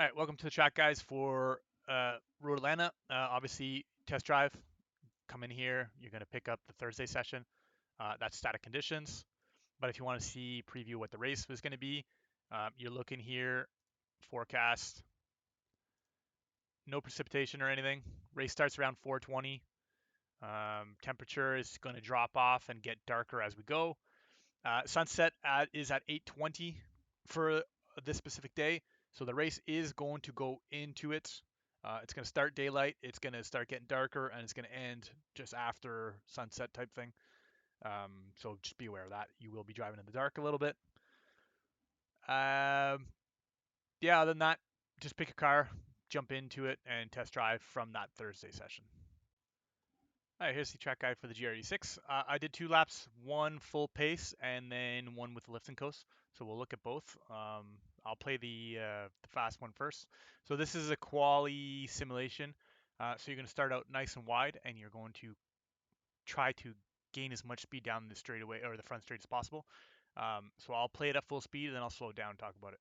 All right, welcome to the track, guys, for Road Atlanta. Obviously, test drive. Come in here. You're going to pick up the Thursday session. That's static conditions. But if you want to see preview what the race was going to be, you're looking here. Forecast. No precipitation or anything. Race starts around 4:20. Temperature is going to drop off and get darker as we go. Sunset is at 8:20 for this specific day. So the race is going to go into it. It's going to start daylight. It's going to start getting darker, and it's going to end just after sunset type thing. So just be aware of that. You will be driving in the dark a little bit. Yeah, other than that, just pick a car, jump into it, and test drive from that Thursday session. All right, here's the track guide for the GR86. I did 2 laps, one full pace and then one with the lift and coast. So we'll look at both. I'll play the fast one first. So this is a quali simulation. So you're going to start out nice and wide, and you're going to try to gain as much speed down the straightaway or the front straight as possible. So I'll play it at full speed, and then I'll slow it down and talk about it.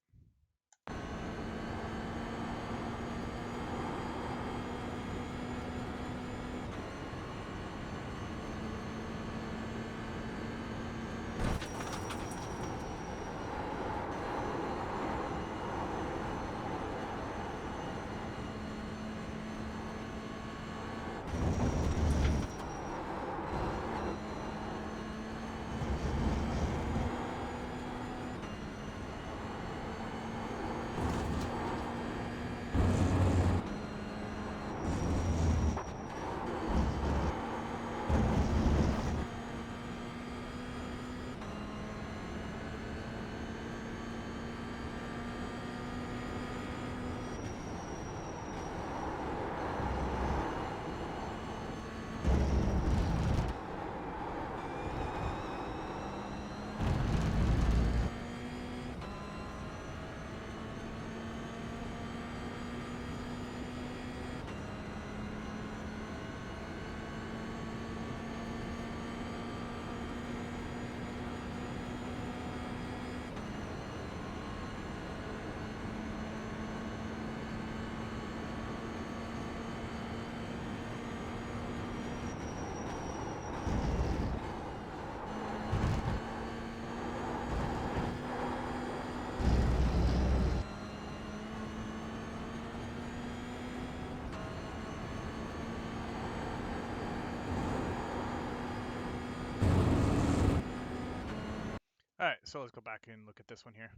All right, so let's go back and look at this one here.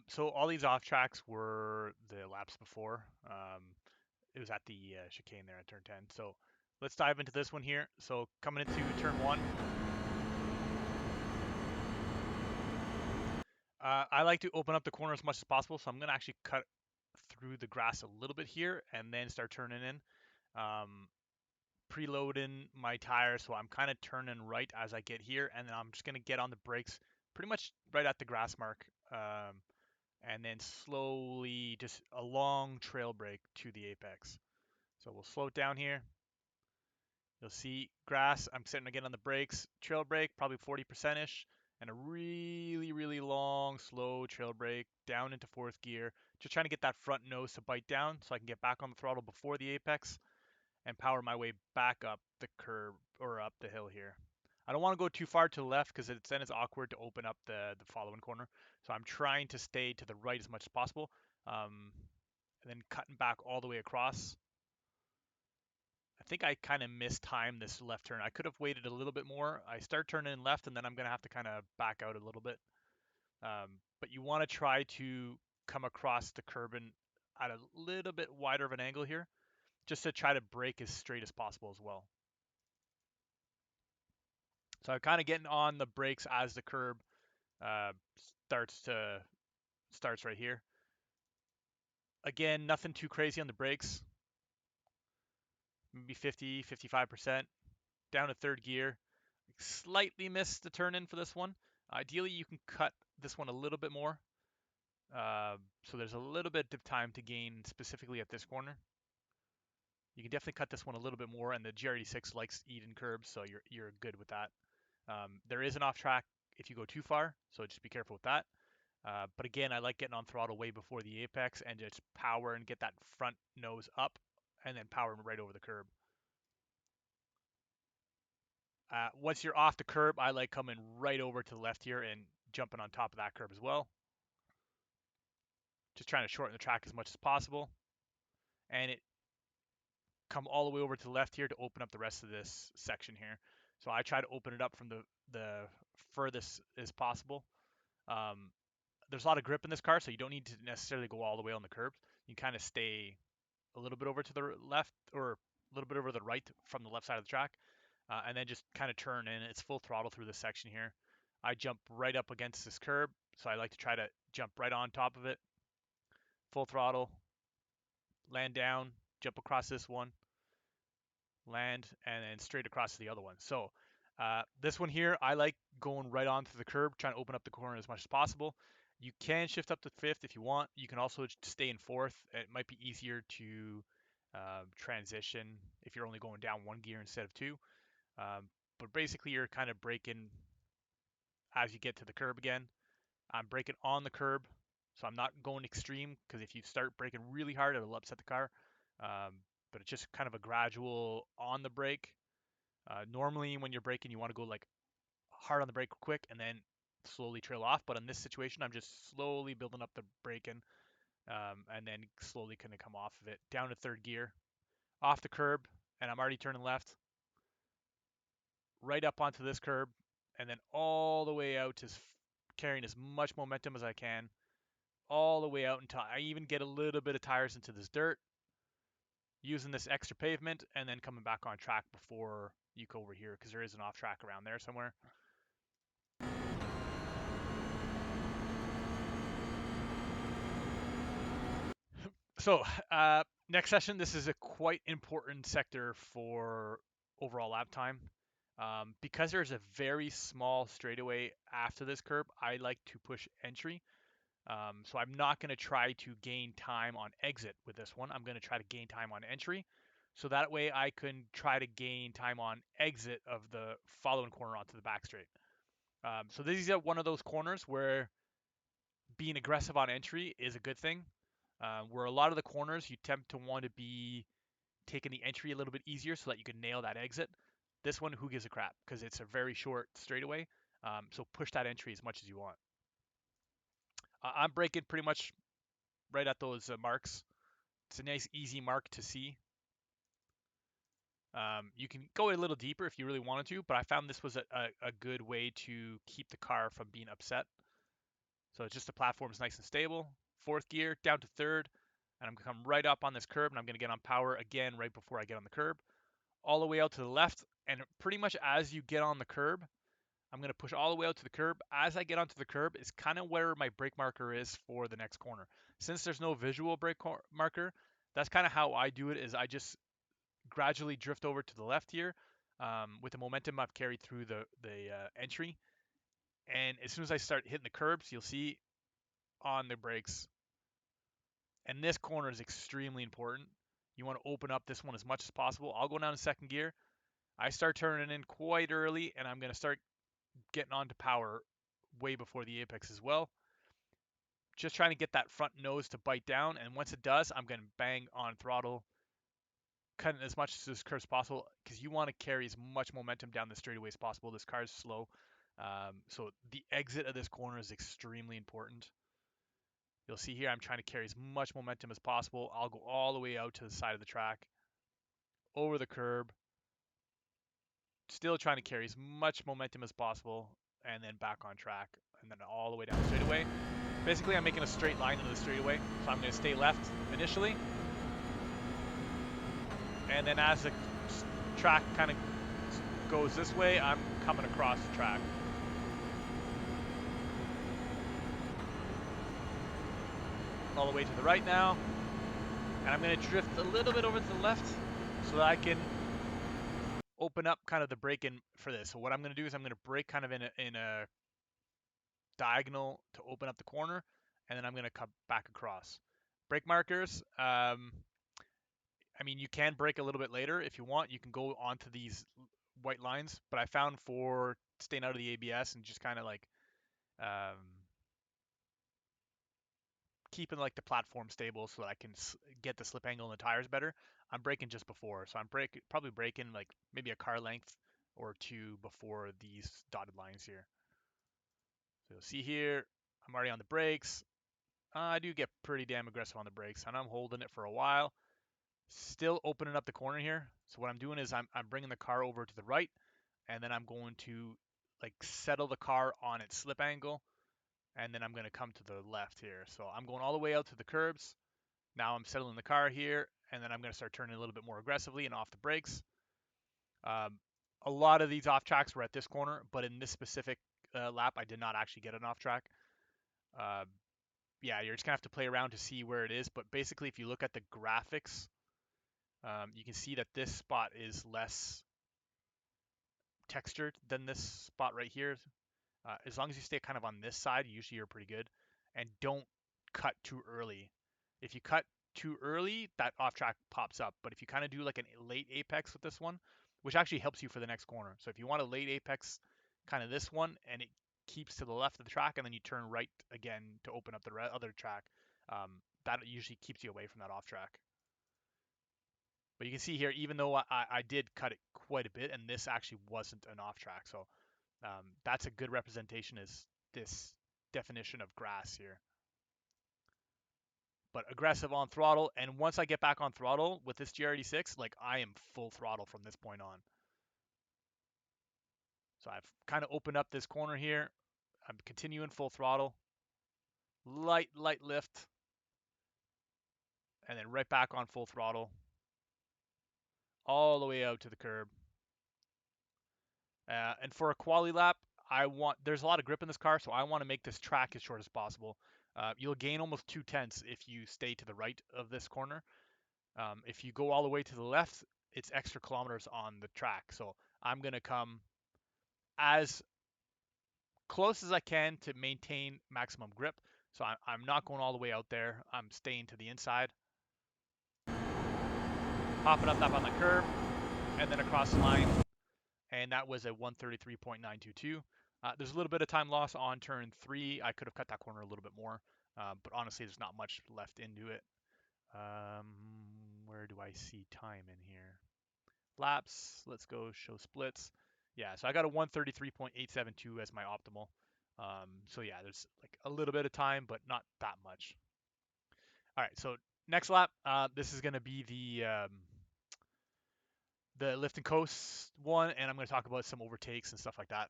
So all these off tracks were the laps before. It was at the chicane there at turn 10. So let's dive into this one here. So coming into turn 1, I like to open up the corner as much as possible. So I'm going to actually cut through the grass a little bit here and then start turning in. Preloading my tires, so I'm kind of turning right as I get here, and then I'm just going to get on the brakes pretty much right at the grass mark. And then slowly just a long trail brake to the apex. So we'll slow it down here. You'll see grass. I'm starting to get on the brakes. Trail brake, probably 40%-ish. And a really, really long, slow trail brake down into 4th gear. Just trying to get that front nose to bite down so I can get back on the throttle before the apex and power my way back up the curb or up the hill here. I don't want to go too far to the left because then it's awkward to open up the following corner. So I'm trying to stay to the right as much as possible, and then cutting back all the way across. I think I kind of mistimed this left turn. I could have waited a little bit more. I start turning left, and then I'm going to have to kind of back out a little bit. But you want to try to come across the curb at a little bit wider of an angle here, just to try to brake as straight as possible as well. So I'm kind of getting on the brakes as the curb starts right here. Again, nothing too crazy on the brakes. Maybe 50, 55%. Down to 3rd gear. Slightly missed the turn in for this one. Ideally, you can cut this one a little bit more. So there's a little bit of time to gain specifically at this corner. You can definitely cut this one a little bit more, and the GR86 likes even curbs, so you're good with that. There is an off track if you go too far, so just be careful with that. But again, I like getting on throttle way before the apex and just power and get that front nose up and then power right over the curb. Once you're off the curb, I like coming right over to the left here and jumping on top of that curb as well. Just trying to shorten the track as much as possible. And it come all the way over to the left here to open up the rest of this section here. So I try to open it up from the furthest as possible. Um, there's a lot of grip in this car, so you don't need to necessarily go all the way on the curbs. You kind of stay a little bit over to the left or a little bit over the right from the left side of the track, and then just kind of turn in. It's full throttle through this section here. I jump right up against this curb, so I like to try to jump right on top of it. Full throttle, land down, jump across this one, land, and then straight across to the other one. So this one here, I like going right onto the curb, trying to open up the corner as much as possible. You can shift up to fifth if you want. You can also stay in fourth. It might be easier to transition if you're only going down one gear instead of two. But basically, you're kind of braking as you get to the curb again. I'm braking on the curb, so I'm not going extreme because if you start braking really hard, it'll upset the car. But it's just kind of a gradual on the brake. Normally, when you're braking, you want to go like hard on the brake quick and then slowly trail off. But in this situation, I'm just slowly building up the braking and then slowly kind of come off of it down to third gear, off the curb, and I'm already turning left, right up onto this curb, and then all the way out to carrying as much momentum as I can, all the way out until I even get a little bit of tires into this dirt, using this extra pavement, and then coming back on track before you go over here because there is an off track around there somewhere. So next session, this is a quite important sector for overall lap time. Because there's a very small straightaway after this curb, I like to push entry. So I'm not going to try to gain time on exit with this one. I'm going to try to gain time on entry. So that way I can try to gain time on exit of the following corner onto the back straight. So these are one of those corners where being aggressive on entry is a good thing. Where a lot of the corners you tend to want to be taking the entry a little bit easier so that you can nail that exit. This one, who gives a crap? Because it's a very short straightaway. So push that entry as much as you want. I'm braking pretty much right at those marks. It's a nice, easy mark to see. You can go a little deeper if you really wanted to, but I found this was a good way to keep the car from being upset. So it's just the platform is nice and stable. Fourth gear, down to third, and I'm going to come right up on this curb, and I'm going to get on power again right before I get on the curb. All the way out to the left, and pretty much as you get on the curb, I'm going to push all the way out to the curb. As I get onto the curb is kind of where my brake marker is for the next corner. Since there's no visual brake marker, that's kind of how I do it, is I just gradually drift over to the left here with the momentum I've carried through the entry. And as soon as I start hitting the curbs, you'll see on the brakes. And this corner is extremely important. You want to open up this one as much as possible. I'll go down to second gear. I start turning in quite early, and I'm going to start getting onto power way before the apex as well. Just trying to get that front nose to bite down, and once it does, I'm going to bang on throttle, cutting as much as this curve as possible, because you want to carry as much momentum down the straightaway as possible. This car is slow, so the exit of this corner is extremely important. You'll see here I'm trying to carry as much momentum as possible. I'll go all the way out to the side of the track, over the curb, still trying to carry as much momentum as possible, and then back on track, and then all the way down the straightaway. Basically, I'm making a straight line into the straightaway, so I'm going to stay left initially, and then as the track kind of goes this way, I'm coming across the track. All the way to the right now, and I'm going to drift a little bit over to the left so that I can open up kind of the brake in for this. So what I'm going to do is I'm going to brake kind of in a diagonal to open up the corner, and then I'm going to come back across. Brake markers, I mean, you can brake a little bit later if you want. You can go onto these white lines, but I found for staying out of the ABS and just kind of like keeping like the platform stable so that I can get the slip angle in the tires better, I'm braking just before. So I'm probably braking like maybe a car length or two before these dotted lines here. So you'll see here, I'm already on the brakes. I do get pretty damn aggressive on the brakes, and I'm holding it for a while. Still opening up the corner here. So what I'm doing is I'm bringing the car over to the right, and then I'm going to like settle the car on its slip angle, and then I'm going to come to the left here. So I'm going all the way out to the curbs. Now I'm settling the car here, and then I'm going to start turning a little bit more aggressively and off the brakes. A lot of these off tracks were at this corner, but in this specific lap, I did not actually get an off track. Yeah, you're just gonna have to play around to see where it is. But basically, if you look at the graphics, you can see that this spot is less textured than this spot right here. As long as you stay kind of on this side, usually you're pretty good. And don't cut too early. If you cut too early, that off track pops up. But if you kind of do like a late apex with this one, which actually helps you for the next corner. So if you want a late apex, kind of this one, and it keeps to the left of the track, and then you turn right again to open up the other track, that usually keeps you away from that off track. But you can see here, even though I did cut it quite a bit, and this actually wasn't an off track. So that's a good representation is this definition of grass here. But aggressive on throttle, and once I get back on throttle with this GR86, like I am full throttle from this point on. So I've kind of opened up this corner here. I'm continuing full throttle, light lift, and then right back on full throttle, all the way out to the curb. And for a quali lap, there's a lot of grip in this car, so I want to make this track as short as possible. You'll gain almost 2/10 if you stay to the right of this corner. If you go all the way to the left, it's extra kilometers on the track. So I'm going to come as close as I can to maintain maximum grip. So I'm not going all the way out there. I'm staying to the inside. Popping up that on the curb, and then across the line. And that was a 133.922. There's a little bit of time loss on turn 3. I could have cut that corner a little bit more, but honestly, there's not much left into it. Where do I see time in here? Laps, let's go show splits. Yeah, so I got a 133.872 as my optimal. So yeah, there's like a little bit of time, but not that much. All right, so next lap, this is going to be the lift and coast one, and I'm going to talk about some overtakes and stuff like that.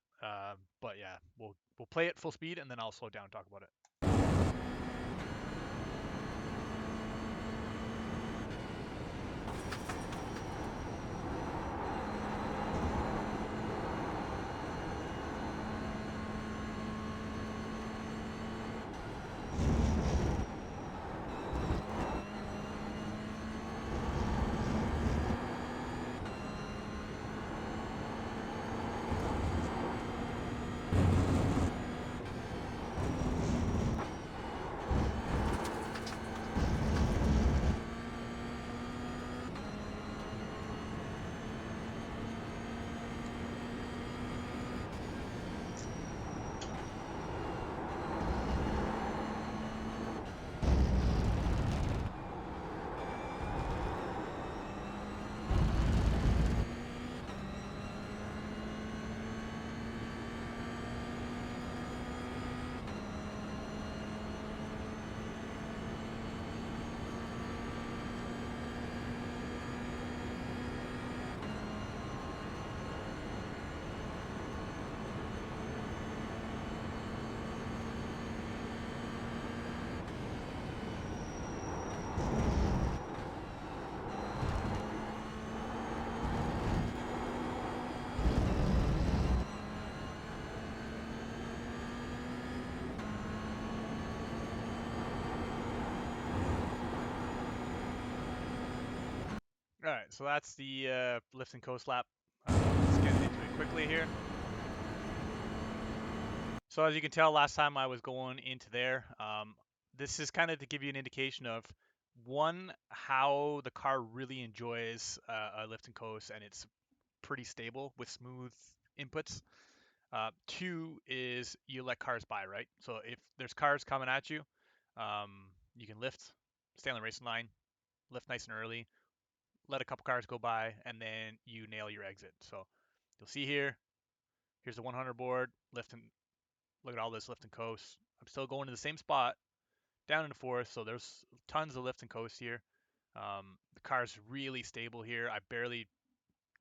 But yeah, we'll play it full speed, and then I'll slow down and talk about it. All right, so that's the lift and coast lap. Let's get into it quickly here. So as you can tell, last time I was going into there. This is kind of to give you an indication of, one, how the car really enjoys a lift and coast, and it's pretty stable with smooth inputs. Two is you let cars by, right? So if there's cars coming at you, You can lift, stay on the racing line, lift nice and early, let a couple cars go by, and then you nail your exit. So you'll see here, here's the 100 board, lift and look at all this lift and coast. I'm still going to the same spot, down in the fourth, so there's tons of lift and coast here. The car's really stable here. I barely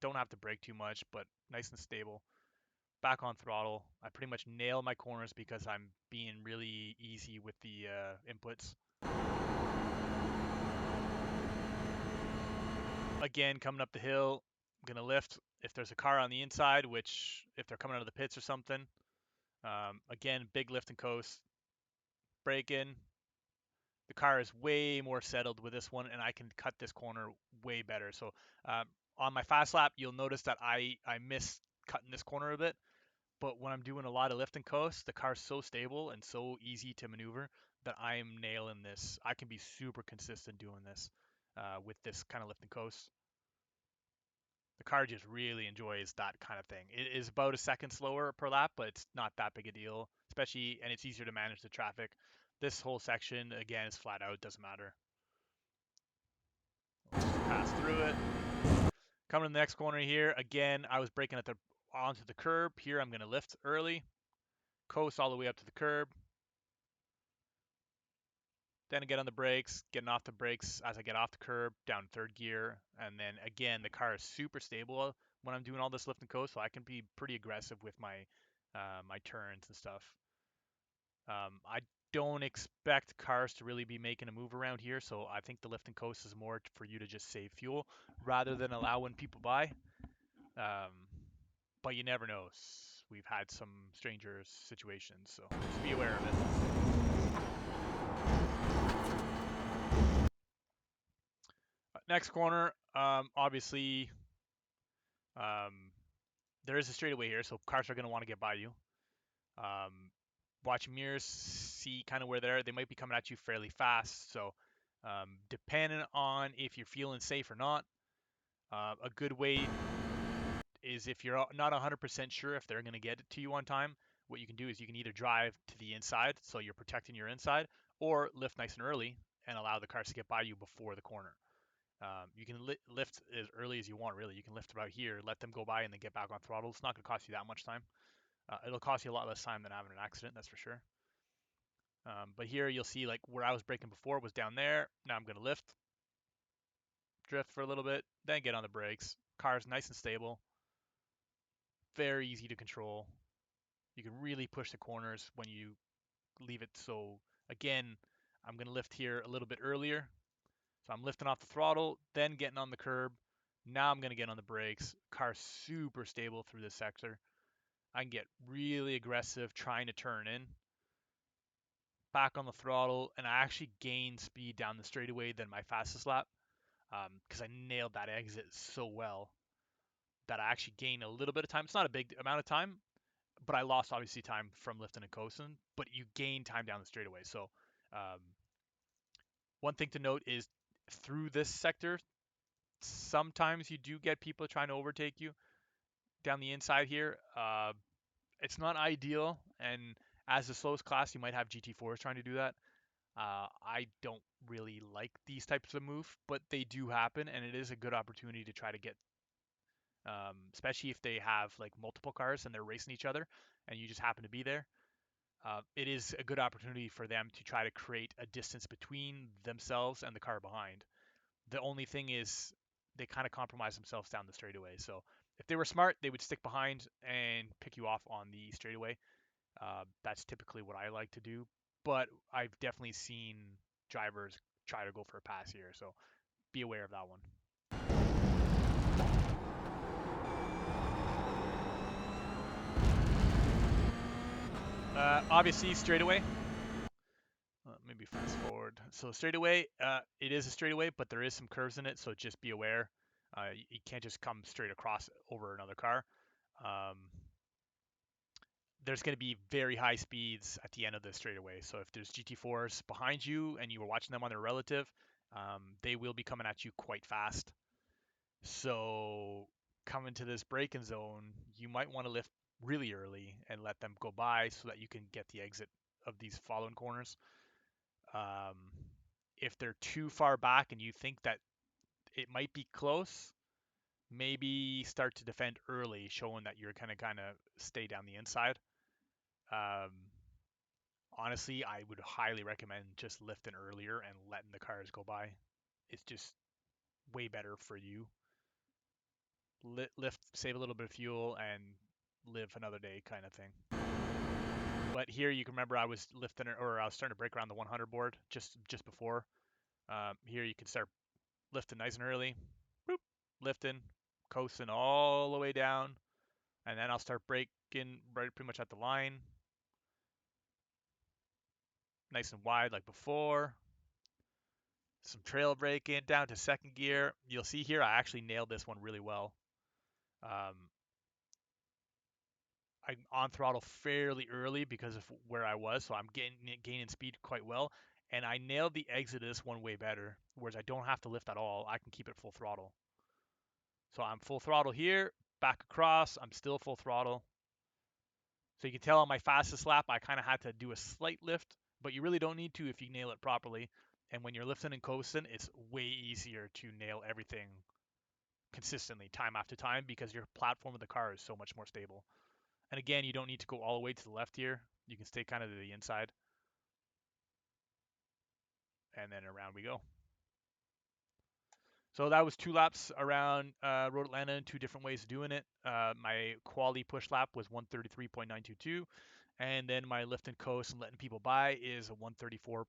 don't have to brake too much, but nice and stable. Back on throttle. I pretty much nail my corners because I'm being really easy with the inputs. Again, coming up the hill, I'm gonna lift if there's a car on the inside, which if they're coming out of the pits or something. Again, big lift and coast. Brake in. The car is way more settled with this one, and I can cut this corner way better. So on my fast lap, you'll notice that I miss cutting this corner a bit. But when I'm doing a lot of lift and coast, the car's so stable and so easy to maneuver that I'm nailing this. I can be super consistent doing this with this kind of lift and coast. The car just really enjoys that kind of thing. It is about a second slower per lap, but it's not that big a deal, especially, and it's easier to manage the traffic. This whole section, again, is flat out, doesn't matter. Pass through it. Coming to the next corner here, again, I was braking onto the curb. Here, I'm going to lift early, coast all the way up to the curb. Then I get on the brakes, getting off the brakes as I get off the curb, down third gear. And then again, the car is super stable when I'm doing all this lift and coast, so I can be pretty aggressive with my turns and stuff. I don't expect cars to really be making a move around here, so I think the lift and coast is more for you to just save fuel rather than allowing people by. Um, but you never know. We've had some stranger situations, so just be aware of it. Next corner, obviously, um, there is a straightaway here, so cars are going to want to get by you. Watch mirrors, see kind of where they're. They might be coming at you fairly fast, so depending on if you're feeling safe or not, a good way is if you're not 100% sure if they're going to get it to you on time, what you can do is you can either drive to the inside, so you're protecting your inside, or lift nice and early and allow the cars to get by you before the corner. You can lift as early as you want, really. You can lift about here, let them go by, and then get back on throttle. It's not going to cost you that much time. It'll cost you a lot less time than having an accident, that's for sure. But here you'll see like where I was braking before was down there. Now I'm going to lift, drift for a little bit, then get on the brakes. Car's nice and stable. Very easy to control. You can really push the corners when you leave it. So again, I'm going to lift here a little bit earlier. So I'm lifting off the throttle, then getting on the curb. Now I'm going to get on the brakes. Car's super stable through this sector. I can get really aggressive trying to turn in. Back on the throttle, and I actually gained speed down the straightaway than my fastest lap because I nailed that exit so well that I actually gained a little bit of time. It's not a big amount of time, but I lost obviously time from lifting and coasting, but you gain time down the straightaway. So um, one thing to note is through this sector, sometimes you do get people trying to overtake you down the inside here. It's not ideal, and as the slowest class, you might have GT4s trying to do that. I don't really like these types of move, but they do happen, and it is a good opportunity to try to get, especially if they have like multiple cars and they're racing each other, and you just happen to be there. It is a good opportunity for them to try to create a distance between themselves and the car behind. The only thing is they kind of compromise themselves down the straightaway. So if they were smart, they would stick behind and pick you off on the straightaway. That's typically what I like to do, but I've definitely seen drivers try to go for a pass here, so be aware of that one. Obviously, straightaway. Maybe fast forward. So straightaway, it is a straightaway, but there is some curves in it, so just be aware. You can't just come straight across over another car. Um, there's going to be very high speeds at the end of the straightaway. So if there's GT4s behind you and you were watching them on their relative, they will be coming at you quite fast. So coming to this braking zone, you might want to lift really early and let them go by so that you can get the exit of these following corners. Um, if they're too far back and you think that it might be close, maybe start to defend early, showing that you're kind of stay down the inside. Um, Honestly, I would highly recommend just lifting earlier and letting the cars go by. It's just way better for you. Lift, save a little bit of fuel, and live another day kind of thing. But here you can remember I was lifting or I was starting to break around the 100 board just before. Here you can start lifting nice and early, boop, lifting, coasting all the way down, and then I'll start braking right pretty much at the line, nice and wide like before. Some trail braking down to second gear. You'll see here I actually nailed this one really well. Um, I'm on throttle fairly early because of where I was, so I'm gaining speed quite well. And I nailed the exit of this one way better, whereas I don't have to lift at all. I can keep it full throttle. So I'm full throttle here, back across. I'm still full throttle. So you can tell on my fastest lap, I kind of had to do a slight lift, but you really don't need to if you nail it properly. And when you're lifting and coasting, it's way easier to nail everything consistently, time after time, because your platform of the car is so much more stable. And again, you don't need to go all the way to the left here. You can stay kind of to the inside. And then around we go. So that was 2 laps around Road Atlanta, 2 different ways of doing it. My quality push lap was 133.922, and then my lift and coast and letting people by is a 134.844.